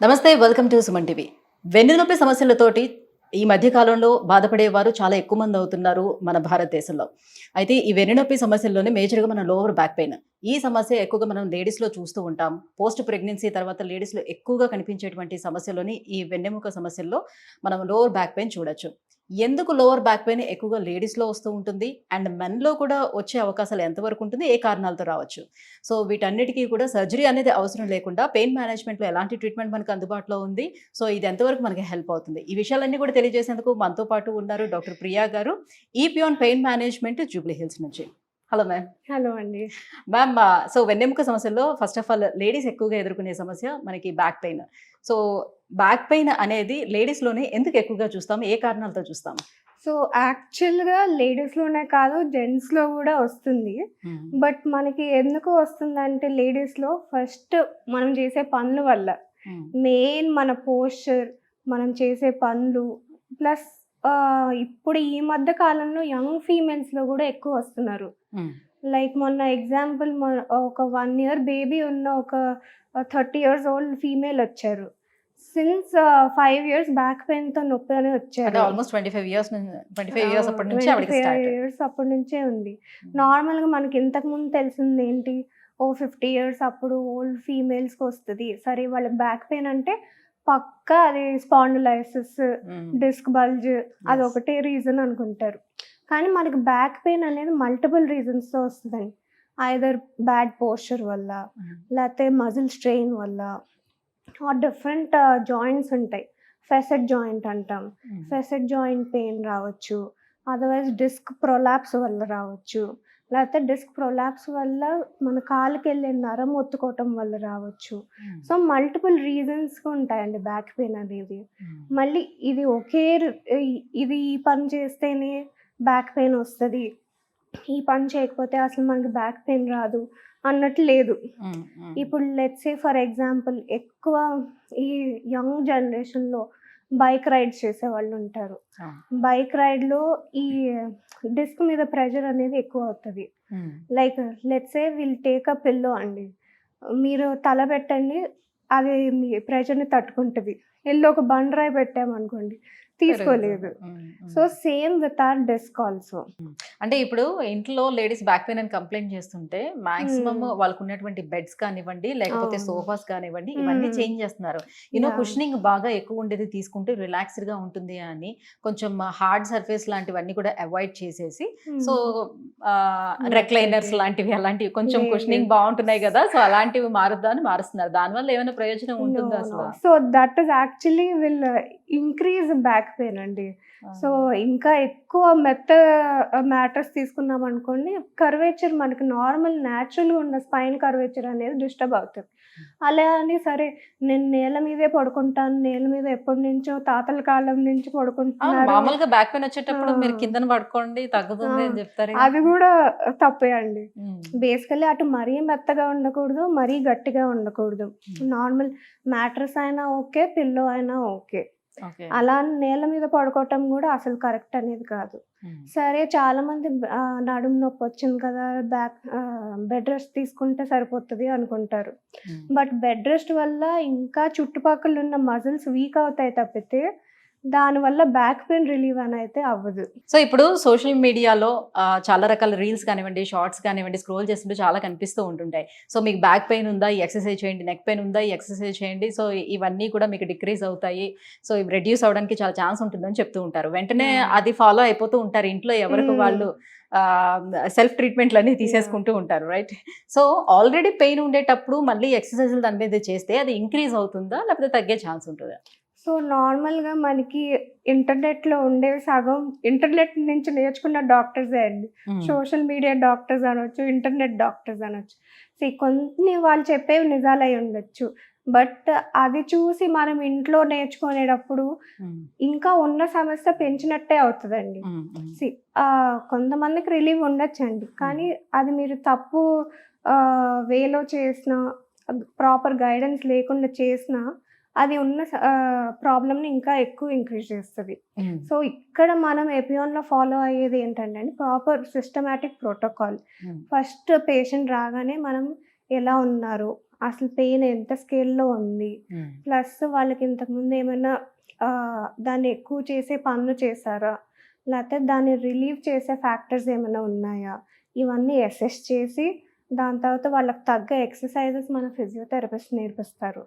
నమస్తే, welcome to Suman TV. వెన్నునొప్పి సమస్యలతోటి ఈ మధ్య కాలంలో బాధపడేవారు చాలా ఎక్కువ మంది అవుతున్నారు మన భారతదేశంలో. అయితే ఈ వెన్నునొప్పి సమస్యల్లోనే మేజర్‌గా మన లోవర్ బ్యాక్ పెయిన్. ఈ సమస్య ఎక్కువగా మనం లేడీస్‌లో చూస్తూ ఉంటాం. పోస్ట్ ప్రెగ్నెన్సీ తర్వాత లేడీస్‌లో ఎక్కువగా కనిపించేటువంటి సమస్యలోని ఈ వెన్నెముక సమస్యల్లో మనం లోవర్ బ్యాక్ పెయిన్ చూడొచ్చు. ఎందుకు లోవర్ బ్యాక్ పెయిన్ ఎక్కువగా లేడీస్‌లో వస్తూ ఉంటుంది? అండ్ మెన్‌లో కూడా వచ్చే అవకాశాలు ఎంతవరకు ఉంటుంది? ఏ కారణాలతో రావచ్చు? సో వీటన్నిటికి కూడా సర్జరీ అనేది అవసరం లేకుండా పెయిన్ మేనేజ్‌మెంట్‌లో ఎలాంటి ట్రీట్మెంట్ మనకు అందుబాటులో ఉంది? సో ఇది ఎంతవరకు మనకి హెల్ప్ అవుతుంది? ఈ విషయాలన్నీ కూడా తెలియజేసేందుకు మనతో పాటు ఉన్నారు డాక్టర్ ప్రియా గారు, ఈపియాన్ పెయిన్ మేనేజ్మెంట్ జూబ్లీ హిల్స్ నుంచి. Hello ma'am. హలో అండి. మ్యామ్, సో వెన్నెముక సమస్యల్లో ఫస్ట్ ఆఫ్ ఆల్ లేడీస్ ఎక్కువగా ఎదుర్కొనే సమస్య మనకి back pain. So back pain అనేది లేడీస్‌లోనే ఎందుకు ఎక్కువగా చూస్తాము? ఏ కారణాలతో చూస్తాము? సో, యాక్చువల్‌గా లేడీస్‌లోనే కాదు జెంట్స్‌లో గూడా వస్తుంది. హ్మ్. బట్ మనకి ఎందుకు వస్తుందంటే లేడీస్‌లో ఫస్ట్ మనం చేసే పనుల వల్ల. హ్మ్. మెయిన్ మన పోస్చర్, మనం చేసే పనులు ప్లస్ ఇప్పుడు ఈ మధ్య కాలంలో యంగ్ ఫీమేల్స్‌లో గూడా ఎక్కువ వస్తున్నారు. హ్మ్. లైక్ మొన్న ఎగ్జాంపుల్ ఒక 1 ఇయర్ బేబీ ఉన్న ఒక 30 ఇయర్స్ ఓల్డ్ ఫీమేల్ వచ్చారు. సిన్స్ 5 ఇయర్స్ బ్యాక్ పెయిన్‌తో నొప్పి అంటే వచ్చారు. ఆల్‌మోస్ట్ 25 ఇయర్స్ అప్పటి నుంచి ఆవిడకి 25 స్టార్ట్. ఇయర్స్ అప్పటి నుంచే ఉంది. నార్మల్‌గా మనకి ఇంతకుముందు తెలిసిందేంటి? 50 ఇయర్స్ అప్పుడు ఓల్డ్ ఫీమేల్స్‌కి వస్తది. సరే వాళ్ళకి బ్యాక్ పెయిన్ అంటే పక్కా అది spondylosis, hmm. Disc bulge yes. అదొకటే రీజన్ అనుకుంటారు. కానీ మనకి బ్యాక్ పెయిన్ అనేది మల్టిపుల్ రీజన్స్‌తో వస్తదండి. ఐదర్ బ్యాడ్ పోస్చర్ వల్ల, హ్మ్. లేతే మజిల్ స్ట్రెయిన్ వల్ల డిఫరెంట్ జాయింట్స్ ఉంటాయి. ఫెసెట్ జాయింట్ అంటాం. హ్మ్. ఫెసెట్ జాయింట్ పెయిన్ రావచ్చు. అదర్‌వైజ్ డిస్క్ ప్రొలాప్స్ వల్ల రావచ్చు. లేతే డిస్క్ ప్రొలాప్స్ వల్ల మన కాలుకెళ్ళే నరం ఒత్తుకోవటం వల్ల రావచ్చు. హ్మ్. సో, మల్టిపుల్ రీజన్స్ ఉంటాయండి బ్యాక్ పెయిన్ అనేది. హ్మ్. మళ్ళీ ఇది ఒకే ఇది ఈ పని చేస్తేనే బ్యాక్ పెయిన్ వస్తది. ఈ పని చేయకపోతే అసలు మనకి బ్యాక్ పెయిన్ రాదు అన్నట్టు లేదు. హ్మ్. హ్మ్. ఇప్పుడు లెట్స్ సే ఫర్ ఎగ్జాంపుల్ ఎక్కువ ఈ యంగ్ జనరేషన్‌లో బైక్ రైడ్స్ చేసేవాళ్ళుంటారు. ఆ! బైక్ రైడ్‌లో ఈ డిస్క్ మీద ప్రెషర్ అనేది ఎక్కువ అవుతది. హ్మ్. Like let's say will take a pillow అండి. మీరు తల పెట్టండి. అది మీ ప్రెషర్‌ని తట్టుకుంటది. ఎళ్లి ఒక బండరాయి పెట్టామనుకోండి పెరుగుతది. తీసుకోలేదు. Hmm. So, hmm. Same with our disc also. అంటే ఇప్పుడు ఇంట్లో లేడీస్ బ్యాక్ పెయిన్ అని కంప్లెయింట్ చేస్తుంటే మాక్సిమమ్ హ్మ్. వాళ్ళకున్నటువంటి బెడ్స్ కానివ్వండి, లేకపోతే అవును. సోఫాస్ కానివ్వండి, ఇవన్నీ హ్మ్. చేంజ్ చేస్తున్నారు. యాహ్! కుషనింగ్ బాగా ఎక్కువ ఉండేది తీసుకుంటే రిలాక్స్‌డ్‌గా ఉంటుంది అని కొంచెం హార్డ్ సర్ఫేస్ లాంటివన్నీ కూడా అవాయిడ్ చేసేసి సో హ్మ్. రెక్లైనర్స్ మెత్తటి లాంటివి అలాంటివి కొంచెం లేదు. కుషనింగ్ బావుంటున్నాయి గదా! సో అలాంటివి మారుద్దాం అని మారుస్తున్నారు. దానివల్ల ఏమైనా ప్రయోజనం నో. ఉంటుందా నో. అసల? So, that is actually will increase back pain అండి. ఆ! సో, ఇంకా ఎక్కువ మ్యాటర్స్ తీసుకున్నామనుకోండి, కర్వేచర్ మనకి నార్మల్ న్యాచురల్‌గా ఉన్న స్పైన్ కర్వేచర్ అనేది డిస్టర్బ్ అవుతది. అలా అని సరే నేను నేల మీదే పడుకుంటాను, నేల మీద ఎప్పటినుంచో తాతల కాలం నుంచి అవును. పడుకుంటున్నారు. మామూలుగా బ్యాక్ పెయిన్ ఆ! వచ్చేటప్పుడు మీరు కిందన పడుకోండి ఆ! తగ్గుతుంది అని జెప్తారుగా. అది గూడా తప్పే అండి. హ్మ్. బేసికల్లీ అటు మరీ మెత్తగా ఉండకూడదు, మరీ గట్టిగా ఉండకూడదు. హ్మ్. నార్మల్ మ్యాట్రెస్ అయినా ఓకే, పిల్లో అయినా ఓకే. ఓకే. అలా అని నేల మీద పడుకోవటం గూడా అసలు కరెక్ట్ అనేది కాదు. హ్మ్. సరే చాలామంది నడుము నొప్పొచ్చింది కదా! బెడ్ రెస్ట్ తీసుకుంటే సరిపోతది అనుకుంటారు. హ్మ్. బట్ బెడ్ రెస్ట్ వల్ల ఇంకా చుట్టుపక్కలున్న మజిల్స్ వీక్ అవుతాయి తప్పితే, దానివల్ల బ్యాక్ పెయిన్ రిలీవ్ అనైతే అవ్వదు. సో, ఇప్పుడు సోషల్ మీడియాలో చాలా రకాల రీల్స్ కానివ్వండి, షార్ట్స్ కానివ్వండి, స్క్రోల్ చేస్తుంటే చాలా కనిపిస్తూ ఉంటుంటాయి. సో, మీకు బ్యాక్ పెయిన్ ఉందా? ఈ ఎక్సర్‌సైజ్ చేయండి. నెక్ పెయిన్ ఉందా? ఈ ఎక్సర్‌సైజ్ చేయండి. సో, ఇవన్నీ కూడా మీకు డిక్రీజ్ అవుతాయి. సో, ఇవి రెడ్యూస్ అవ్వడానికి చాలా ఛాన్స్ ఉంటుందని చెప్తూ ఉంటారు. వెంటనే యాహ్! అది ఫాలో అయిపోతూ ఉంటారు. ఇంట్లో ఎవరికి హ్మ్. వాళ్ళు సెల్ఫ్ ట్రీట్‌మెంట్‌లన్నీ యాహ్! తీసేసుకుంటూ ఉంటారు. రైట్? సో, ఆల్రెడీ పెయిన్ ఉండేటప్పుడు మళ్ళీ ఎక్సర్‌సైజ్‌లు దాని మీద చేస్తే అది ఇంక్రీజ్ అవుతుందా? లేకపోతే తగ్గే ఛాన్స్ ఉంటదా? సో, నార్మల్‌గా మనకి ఇంటర్నెట్‌లో ఉండేవి సగం ఇంటర్నెట్ నుంచి నేర్చుకున్న డాక్టర్సే అండి. హ్మ్. సోషల్ మీడియా డాక్టర్స్ అనొచ్చు, ఇంటర్నెట్ డాక్టర్స్ అనొచ్చు. కొన్ని వాళ్ళు చెప్పేవి నిజాలై ఉండొచ్చు. బట్ అది చూసి మనం ఇంట్లో నేర్చుకునేటప్పుడు హ్మ్. ఇంకా ఉన్న సమస్య పెంచినట్టే అవుతదండి. హ్మ్. హ్మ్. సీ కొంతమందికి రిలీఫ్ ఉండొచ్చండి. హ్మ్. కానీ అది మీరు తప్పు వేలో చేసినా, ప్రాపర్ గైడెన్స్ లేకుండా చేసినా అది ఉన్న ప్రాబ్లమ్‌ని ఇంకా ఎక్కువ ఇంక్రీజ్ చేస్తది. హ్మ్. సో, ఇక్కడ మనం ఎపియాన్‌లో ఫాలో అయ్యేది ఏంటంటే అండి, ప్రాపర్ సిస్టమాటిక్ ప్రోటోకాల్. హ్మ్. ఫస్ట్ పేషెంట్ రాగానే మనం ఎలా ఉన్నారు, అసలు పెయిన్ ఎంత స్కేల్‌లో ఉంది, ప్లస్ వాళ్ళకి ఇంతకుముందు ఏమైనా దాన్ని ఎక్కువ చేసే పనులు చేశారా? లేతే దాన్ని రిలీవ్ చేసే ఫ్యాక్టర్స్ ఏమైనా ఉన్నాయా? ఇవన్నీ అసెస్ చేసి, దాని తర్వాత వాళ్ళకి తగ్గ ఎక్సర్‌సైజెస్ మన ఫిజియోథెరపిస్ట్ నేర్పిస్తారు.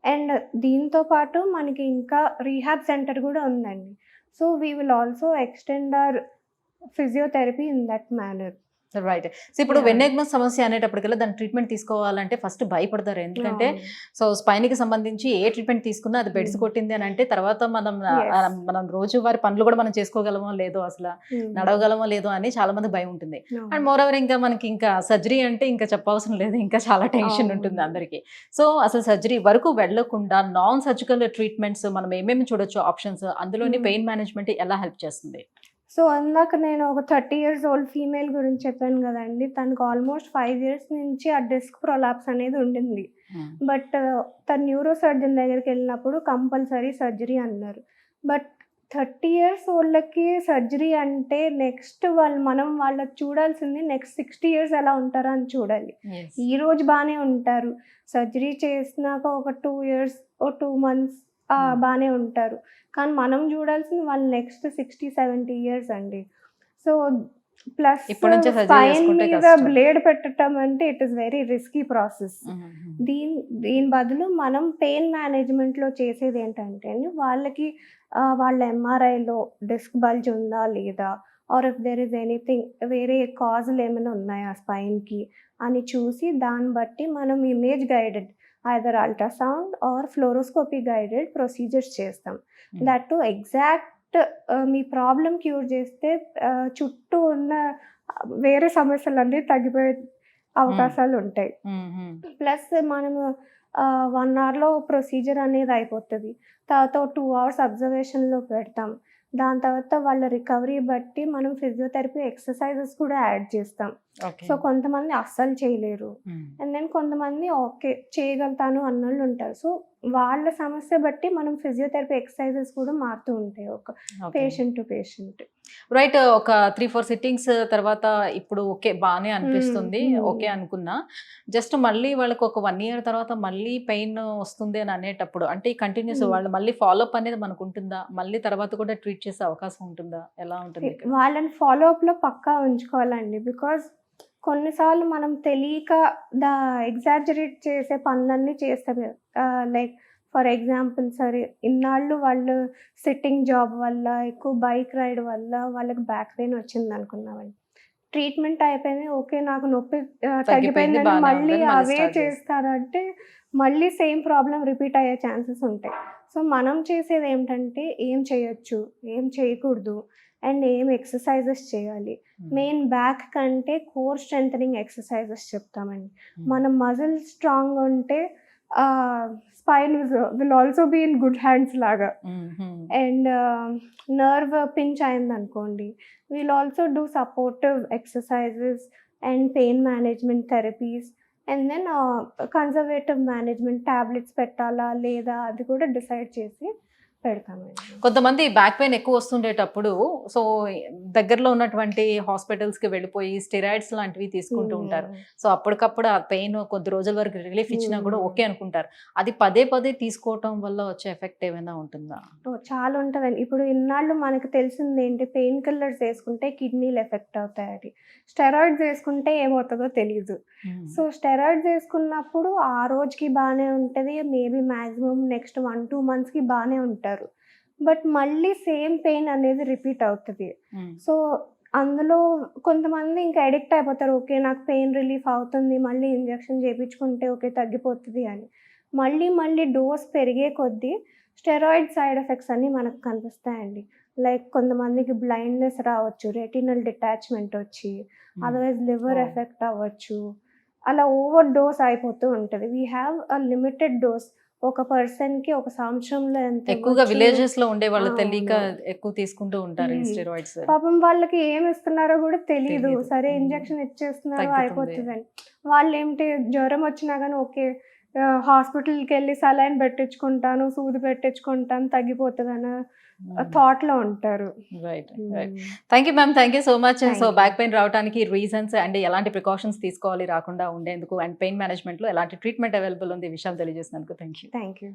అండ్ దీంతో పాటు మనకి ఇంకా రీహాబ్ సెంటర్ గూడా ఉందండి. So, we will also extend our physiotherapy in that manner. Right. So ఇప్పుడు యాహ్! వెన్నెగ్మ సమస్య అనేటప్పటికల్లా దాని ట్రీట్మెంట్ తీసుకోవాలంటే ఫస్ట్ భయపడతారు. ఎందుకంటే అవును. సో స్పైన్‌కి సంబంధించి ఏ ట్రీట్మెంట్ తీసుకున్నా అది బెడిసి హ్మ్. కొట్టింది అని అంటే తర్వాత యెస్. మనం రోజువారీ పనులు కూడా మనం చేసుకోగలమో లేదో అసల హ్మ్. నడవగలమో లేదో అని చాలా మందికి భయం ఉంటుంది. అండ్ అవును. మోర్ ఓవర్ ఇంకా మనకి ఇంకా సర్జరీ అంటే ఇంకా చెప్పవసరం లేదు. ఇంకా చాలా టెన్షన్ ఉంటుంది అవును. అందరికి. సో అసలు సర్జరీ వరకు వెళ్ళకుండా నాన్ సర్జికల్ ట్రీట్మెంట్స్ మనం ఏమేమి చూడొచ్చు ఆప్షన్స్, అందులోని హ్మ్. పెయిన్ మేనేజ్మెంట్ ఎలా హెల్ప్ చేస్తుంది? సో, ఇందాక నేను ఒక 30 ఇయర్స్ ఓల్డ్ ఫీమేల్ గురించి చెప్పాను గదండీ! తనకు ఆల్‌మోస్ట్ 5 ఇయర్స్ నుంచి ఆ డిస్క్ ప్రొలాప్స్ అనేది ఉండింది. బట్ తను న్యూరో సర్జన్ దగ్గరికెళ్ళినప్పుడు కంపల్సరీ సర్జరీ అన్నారు. బట్ 30 ఇయర్స్ ఓళ్ళకి సర్జరీ అంటే నెక్స్ట్ మనం వాళ్ళకి చూడాల్సింది నెక్స్ట్ 60 ఇయర్స్ ఎలా ఉంటారో అని చూడాలి. ఈరోజు బానే ఉంటారు. సర్జరీ చేసినాక ఒక 2 ఇయర్స్, ఓ 2 మంత్స్ బానే ఉంటారు. కానీ మనం చూడాల్సింది వాళ్ళు నెక్స్ట్ 60, 70 ఇయర్స్ అండి. సో, ప్లస్ ఇప్పటి నుంచే సర్జరీ స్పైన్ చేసుకుంటే మీద కష్టం. బ్లేడ్ పెట్టటం అంటే it is very risky process. దీని దీని బదులు మనం పెయిన్ మేనేజ్మెంట్‌లో చేసేదేంటంటే అండి, వాళ్ళకి వాళ్ళ ఎంఆర్ఐలో డిస్క్ బల్జ్ ఉందా లేదా? Or if there is anything వేరే కాజులు ఏమైనా ఉన్నాయా స్పైన్‌కి అని చూసి దాన్ని బట్టి మనం image guided either ultrasound or fluoroscopy guided procedures చేస్తాం. దట్ టు ఎగ్జాక్ట్ మీ ప్రాబ్లమ్ క్యూర్ చేస్తే చుట్టూ ఉన్న వేరే సమస్యలన్నీ తగ్గిపోయే అవకాశాలుంటాయి. ప్లస్ మనము 1 అవర్‌లో ప్రొసీజర్ అనేది అయిపోతది. తర్వాత ఓ 2 అవర్స్ అబ్జర్వేషన్‌లో పెడతాం. దాని తర్వాత వాళ్ళ రికవరీ బట్టి మనం ఫిజియోథెరపీ ఎక్సర్‌సైజెస్ కూడా యాడ్ చేస్తాం. సో, కొంతమంది అస్సలు చేయలేరు. అండ్ దెన్ కొంతమంది ఓకే. చేయగలుగుతాను అన్నోళ్ళుంటారు. సో, వాళ్ళ సమస్య బట్టి మనం ఫిజియోథెరపీ ఎక్సర్‌సైజెస్ కూడా మారుతూ ఉంటాయి ఒక పేషెంట్ టు పేషెంట్. రైట్. ఒక 3, 4 సిట్టింగ్స్ తర్వాత ఇప్పుడు ఓకే బానే అనిపిస్తుంది. ఓకే అనుకున్నా. జస్ట్ మళ్ళీ వాళ్ళకి ఒక 1 ఇయర్ తర్వాత మళ్ళీ పెయిన్ వస్తుంది అని అనేటప్పుడు అంటే ఈ కంటిన్యూస్ వాళ్ళు మళ్ళీ ఫాలో అప్ అనేది మనకుంటుందా? మళ్ళీ తర్వాత కూడా ట్రీట్ చేసే అవకాశం ఉంటుందా? ఎలా ఉంటుంది ఇక్కడ? వాళ్ళని ఫాలో అప్‌లో పక్కా ఉంచుకోవాలండి. బికాజ్ కొన్నిసార్లు మనం తెలియక ఎగ్జాజరేట్ చేసే పనులన్నీ చేస్తాం. లైక్ ఫర్ ఎగ్జాంపుల్ సరే ఇన్నాళ్ళు వాళ్ళు సిట్టింగ్ జాబ్ వల్ల, ఎక్కువ బైక్ రైడ్ వల్ల వాళ్ళకి బ్యాక్ పెయిన్ వచ్చిందనుకుందామండి. ట్రీట్మెంట్ అయిపోయింది. ఓకే. నాకు నొప్పి తగ్గిపోయిందని బానే మళ్ళీ ఉందని మళ్ళీ అవే స్టార్ట్ చేస్తారు. చేస్తారంటే మళ్ళీ సేమ్ ప్రాబ్లమ్ రిపీట్ అయ్యే ఛాన్సెస్ ఉంటాయి. సో, మనం చేసేదేంటంటే ఏం చేయొచ్చు, ఏం చేయకూడదు అండ్ ఏం ఎక్సర్‌సైజెస్ చేయాలి. మెయిన్ బ్యాక్ కంటే కోర్ స్ట్రెంథెనింగ్ ఎక్సర్‌సైజెస్ చెప్తామండి. మన మజిల్స్ స్ట్రాంగ్‌గా ఉంటే spine will also be in good hands లాగా. అండ్ నర్వ్ పించ్ అయిందనుకోండి, we'll also do supportive exercises and pain management therapies and then conservative management tablets పెట్టాలా లేదా అది కూడా డిసైడ్ చేసి పెడతామండి. కొంతమంది బ్యాక్ పెయిన్ ఎక్కువ వస్తుండేటప్పుడు సో దగ్గరలో ఉన్నటువంటి హాస్పిటల్స్‌కి వెళ్ళిపోయి స్టెరాయిడ్స్ లాంటివి తీసుకుంటూ ఉంటారు. సో అప్పటికప్పుడు ఆ పెయిన్ కొద్ది రోజుల వరకు రిలీఫ్ ఇచ్చినా కూడా ఓకే అనుకుంటారు. అది పదే పదే తీసుకోవటం వల్ల వచ్చే ఎఫెక్ట్ ఏమైనా ఉంటుందా? చాలా ఉంటదండి. ఇప్పుడు ఇన్నాళ్ళు మనకు తెలిసిందేంటి పెయిన్ కిల్లర్స్ యేసుకుంటే కిడ్నీలు ఎఫెక్ట్ అవుతాయని. స్టెరాయిడ్స్ యేసుకుంటే ఏమవుతదో తెలీదు. సో, స్టెరాయిడ్స్ యేసుకున్నప్పుడు ఆ రోజుకి బానే ఉంటది. మేబీ మాక్సిమం నెక్స్ట్ 1, 2 మంత్స్‌కి బానే ఉంటారు. బట్ మళ్ళీ సేమ్ పెయిన్ అనేది రిపీట్ అవుతది. సో, అందులో కొంతమంది ఇంకా అడిక్ట్ అయిపోతారు. ఓకే. నాకు పెయిన్ రిలీఫ్ అవుతుంది. మళ్ళీ ఇంజెక్షన్ చేపించుకుంటే ఓకే తగ్గిపోతది అని. మళ్ళీ డోస్ పెరిగే కొద్దీ స్టెరాయిడ్ సైడ్ ఎఫెక్ట్స్ అన్నీ మనకు కనిపిస్తాయండి. లైక్ కొంతమందికి బ్లైండ్‌నెస్ రావచ్చు. రెటినల్ డిటాచ్‌మెంట్ వచ్చి, అదర్‌వైజ్ లివర్ ఎఫెక్ట్ అవ్వచ్చు. అలా ఓవర్ డోస్ అయిపోతూ ఉంటది. We have a limited dose. ఒక పర్సన్‌కి ఒక సంవత్సరంలో ఎంత ఎక్కువగా ఇవ్వచ్చు. విలేజెస్ లో ఉండే వాళ్ళు తెలియక అవును. ఎక్కువ తీసుకుంటూ ఉంటారు ఈ స్టెరాయిడ్స్. పాపం వాళ్ళకి ఏమి ఇస్తున్నారో గూడా తెలీదు. తెలీదు. సరే ఇంజెక్షన్ ఇచ్చేస్తున్నారు తగ్గుతుంది. అయిపోతదని. వాళ్ళేంటి జ్వరం వచ్చినా గానీ ఓకే. హాస్పిటల్‌కెళ్ళి సలైన్ పెట్టించుకుంటాను, సూది పెట్టించుకుంటాను తగ్గిపోతదనా థాట్లో ఉంటారు. Right right. Thank you ma'am, thank you so much. Thank so you. Back pain రావడానికి రీజన్స్ అండ్ ఎలాంటి ప్రికాషన్స్ తీసుకోవాలి రాకుండా ఉండేందుకు, అండ్ పెయిన్ మేనేజ్మెంట్లో ఎలాంటి ట్రీట్మెంట్ అవైలబుల్ ఉంది ఈ విషయాలు తెలియజేసినందుకు థ్యాంక్ యూ. Thank you.